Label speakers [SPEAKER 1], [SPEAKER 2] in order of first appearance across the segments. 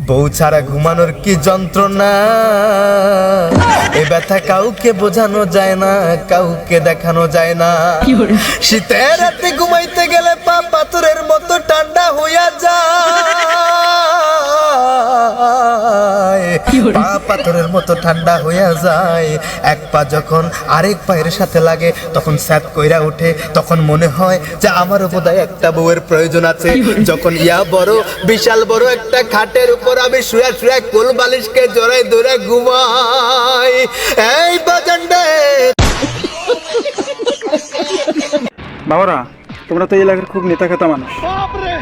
[SPEAKER 1] বউ ছাড়া ঘুমানোর কি যন্ত্রণা, এ ব্যথা কাউকে বোঝানো যায় না, কাউকে দেখানো যায় না। শীতের রাতে ঘুমাইতে গেলে পা পাথরের মতো ঠান্ডা হইয়া যায়, পা পাথরের মতো ঠান্ডা হইয়া যায়। এক পা যখন আরেক পায়ের সাথে লাগে তখন স্যাত কইরা ওঠে, তখন মনে হয় যে আমারও বোধহয় একটা বউয়ের প্রয়োজন আছে। যখন ইয়া বড় বিশাল বড় একটা খাটের উপর আমি শুয়ে শুয়ে কোল বালিশকে জড়াই ধরে ঘুমাই। এই বাজানডে
[SPEAKER 2] বাবারা, তোমরা তো এই এলাকার খুব নেতা খেতা মানুষ,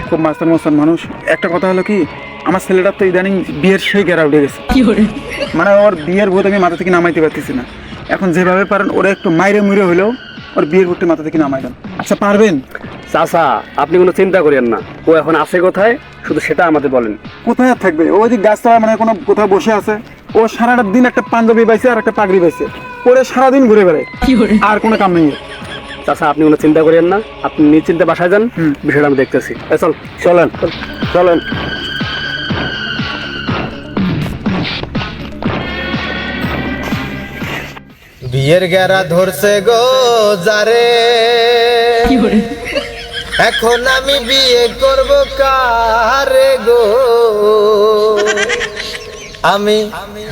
[SPEAKER 2] খুব মাস্টার মস্তান মানুষ। একটা কথা হলো কি, আমার ছেলেটার তো ইদানিং বিয়ের সেই গেরা উঠে গেছে। মানে ওর বিয়ের ভূত আমি মাথা থেকে নামাইতে পারতেছি না। এখন যেভাবে পারেন ওরা একটু মাইরে মুইরে হলেও ওর বিয়ের ভূতটা মাথা থেকে নামাই দেন। আচ্ছা পারবেন?
[SPEAKER 3] চাচা, আপনি কোনো চিন্তা করেন না, ও এখন আছে কোথায় শুধু সেটা আমাদের বলেন।
[SPEAKER 2] কোথায় আর থাকবে? ও যে গাছতলা মানে কোনো কোথাও বসে আছে। ও সারাটা দিন একটা পাঞ্জাবি পাইছে আর একটা পাগড়ি পাইছে, পরে সারাদিন ঘুরে বেড়ায়, আর কোনো কাম নেই।
[SPEAKER 3] চাচা আপনি কোনো চিন্তা করেন না, আপনি নিশ্চিন্তে বাসায় যান, বিষয়টা আমি দেখতেছি। চল চলেন চলেন।
[SPEAKER 1] বিয়ের গেরা ধরছে গো যারে, এখন আমি বিয়ে করব কারে গো, আমি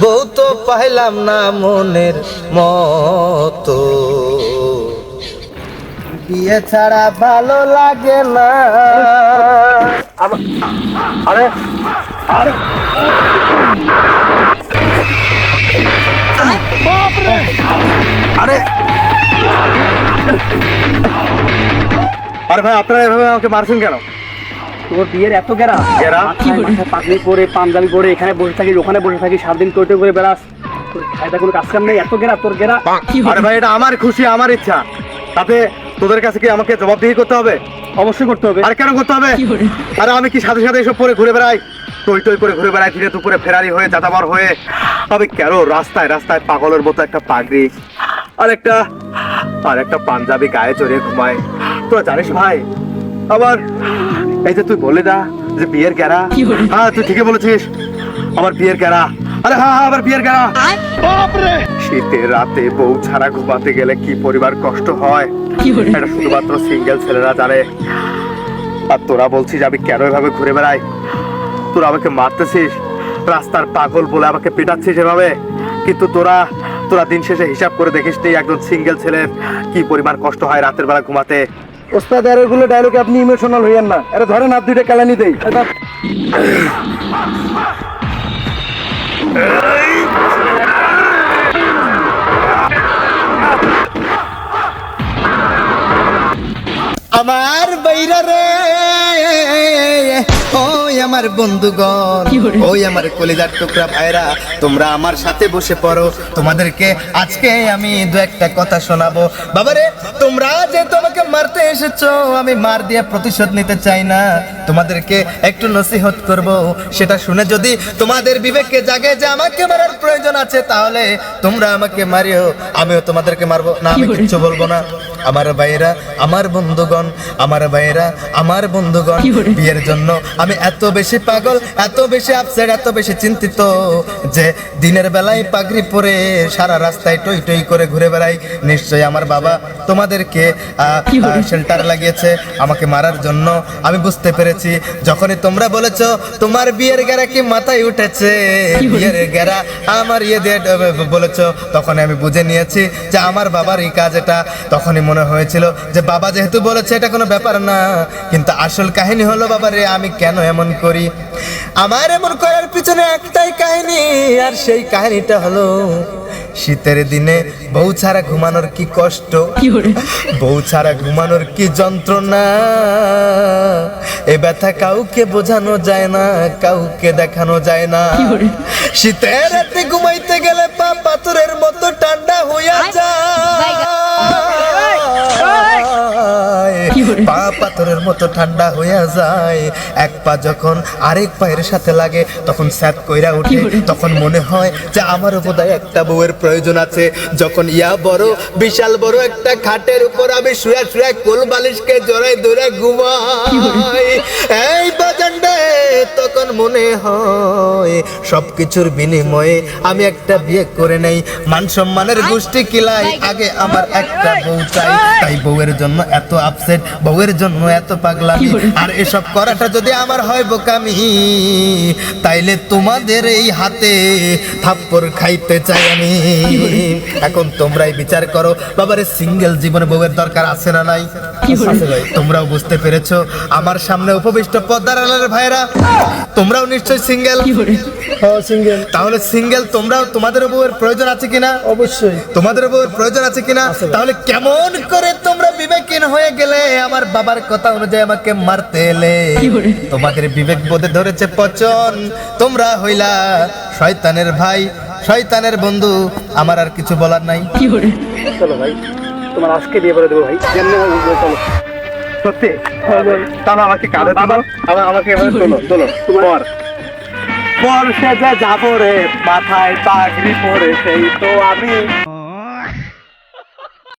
[SPEAKER 1] বউ তো পাইলাম না মনের মতো, বিয়ে ছাড়া ভালো লাগে না।
[SPEAKER 2] আরে আরে আরে আরে ভাই, আপনারা এভাবে আমাকে মারছেন কেন?
[SPEAKER 3] তোর বিয়ের এত গেরা পাগড়ি পরে পাঞ্জাবি পরে এখানে বসে থাকিস ওখানে বসে থাকিস, সারাদিন টোটো করে বেড়াস, তোর খাইতে কোনো কাজ কাম নেই, এত গেরা তোর গেরা।
[SPEAKER 2] আরে ভাই, এটা আমার খুশি, আমার ইচ্ছা, তাতে তোদের কাছে কি আমাকে জবাবদিহি করতে হবে?
[SPEAKER 3] অবশ্যই করতে হবে।
[SPEAKER 2] আর কেন করতে হবে? আরে আমি কি সাথে সাথে এসব পরে ঘুরে বেড়াই, টই টই করে ঘুরে বেড়াই, ফিরে দুপুরে ফেরারি হয়ে যাতাবার হয়ে, তবে কেন রাস্তায় রাস্তায় পাগলের মতো একটা পাগড়ি আর একটা পাঞ্জাবি গায়ে চড়িয়ে ঘুমায়? তোরা জানিস ভাই, আবার এই যে তুই বলে দা যে বিয়ের গেরা, হ্যাঁ তুই ঠিকই বলেছিস, আমার বিয়ের গেরা। আরে হ্যাঁ আবার বিয়ের গেরা। শীতের রাতে বউ ছাড়া ঘুমাতে গেলে কি পরিবার কষ্ট হয় এটা শুধুমাত্র সিঙ্গেল ছেলেরা জানে। আর তোরা বলছিস আমি কেন এভাবে ঘুরে বেড়াই? তোরা আমাকে মারতেছিস, রাস্তার পাগল বলে আমাকে পেটাচ্ছিস এভাবে, কিন্তু তোরা দিন শেষে হিসাব করে দেখিস নি একজন সিঙ্গেল ছেলের কি পরিমাণ কষ্ট হয় রাতের বেলা ঘুমাতে। ওস্তাদ আর এগুলো ডায়লগে আপনি ইমোশনাল হইয়েন না। আরে ধরেন হাত দুইটা কেলানি দেই।
[SPEAKER 1] আমার বাইরা রে, ওই আমার বন্ধুগণ, ওই আমার কলিজার টুকরা ভাইরা, তোমরা আমার সাথে বসে পড়ো। তোমাদেরকে আজকে আমি দু একটা কথা শোনাবো। বাবারে, তোমরা যে তোমাকে মারতে এসেছো, আমি মার দিয়ে প্রতিশোধ নিতে চাই না, তোমাদেরকে একটু নসিহত করব। সেটা শুনে যদি তোমাদের বিবেককে জাগে যে আমাকে মারার প্রয়োজন আছে, তাহলে তোমরা আমাকে মারিও, আমিও তোমাদেরকে মারবো না, আমি কিচ্ছু বলবো না। আমার ভাইরা, আমার বন্ধুগণ, আমার ভাইরা, আমার বন্ধুগণ, বিয়ের জন্য আমি এত বেশি পাগল, এত বেশি আপসেট, এত বেশি চিন্তিত যে দিনের বেলায় পাগড়ি পরে সারা রাস্তায় টই টই করে ঘুরে বেড়াই। নিশ্চয়ই আমার বাবা তোমাদেরকে শেল্টার লাগিয়েছে আমাকে মারার জন্য। আমি বুঝতে পেরেছি, যখনই তোমরা বলেছো তোমার বিয়ের গেরা কি মাথায় উঠেছে, বিয়ের গেরা আমার ইয়ে দিয়ে বলেছো, তখন আমি বুঝে নিয়েছি যে আমার বাবার এই কাজ এটা। তখনই মনে হয়েছিল যে বাবা যেহেতু বলেছে এটা কোনো ব্যাপার না, কিন্তু আসল কাহিনী হলো বাবারে আমি কেন এমন করি। আমার এমন করার পিছনে একটাই কাহিনী, আর সেই কাহিনীটা হলো শীতের দিনে বউ ছাড়া ঘুমানোর কি কষ্ট, বউ ছাড়া ঘুমানোর কি যন্ত্রণা, এ ব্যথা কাউকে বোঝানো যায় না, কাউকে দেখানো যায় না। শীতের রাতে ঘুমাইতে গেলে পা পাথরের মতো ঠান্ডা হইয়া যায়, পা পাথরের মতো ঠান্ডা হইয়া যায়। এক পা যখন আরেক পায়ের সাথে লাগে তখন স্যাত কইরা ওঠে, তখন মনে হয় যে আমারও বোধহয় একটা বউয়ের প্রয়োজন আছে। যখন ইয়া বড় বিশাল বড় একটা খাটের উপর আমি শুয়ে শুয়ে কোল বালিশকে জড়াই ধরে ঘুমাই। এই বাজানডে তখন মনে হয় সবকিছুর বিনিময়ে আমি একটা বিয়ে করে নেই, মান সম্মানের গোষ্ঠী কিলাই, আগে আমার একটা বউ চাই। তাই বউয়ের জন্য এত আপসেট, বউয়ের জন্য এত পাগলামি, আর এসব করাটা যদি আমার হয় বোকামি, তাইলে তোমাদের এই হাতে থাপ্পড় খাইতে চাই আমি। এখন তোমরাই বিচার করো, বাবারে সিঙ্গেল জীবনে বউয়ের দরকার আছে না নাই? আছে ভাই। তোমরাও বুঝতে পেরেছো, আমার সামনে উপবিষ্ট পদ্মার আড়ালের ভাইরা, তোমরাও নিশ্চয়ই সিঙ্গেল।
[SPEAKER 4] সিঙ্গেল।
[SPEAKER 1] তাহলে সিঙ্গেল তোমরাও, তোমাদের বউয়ের প্রয়োজন আছে কিনা?
[SPEAKER 4] অবশ্যই।
[SPEAKER 1] তোমাদের বউয়ের প্রয়োজন আছে কিনা? তাহলে কেমন করে তোমরা বিবেকহীন হয়ে গেলে, আমার বাবার কথা অনুযায়ী আমাকে মারতে এলে? তোমাদের বিবেক বোধে ধরেছে পচন, তোমরা হইলা শয়তানের ভাই, শয়তানের বন্ধু, আমার আর কিছু বলার নাই।
[SPEAKER 3] চলো ভাই, তোমার আজকে বিয়ে করে দেবো ভাই, যেমনি হোক বলবো, চলো।
[SPEAKER 2] সত্যি? তাহলে আমাকে কাঁধে তুলো, আমাকে এবার তোলো পর
[SPEAKER 3] পর সে যাবো রে, মাথায় পাগড়ি পরে সেই তো আমি।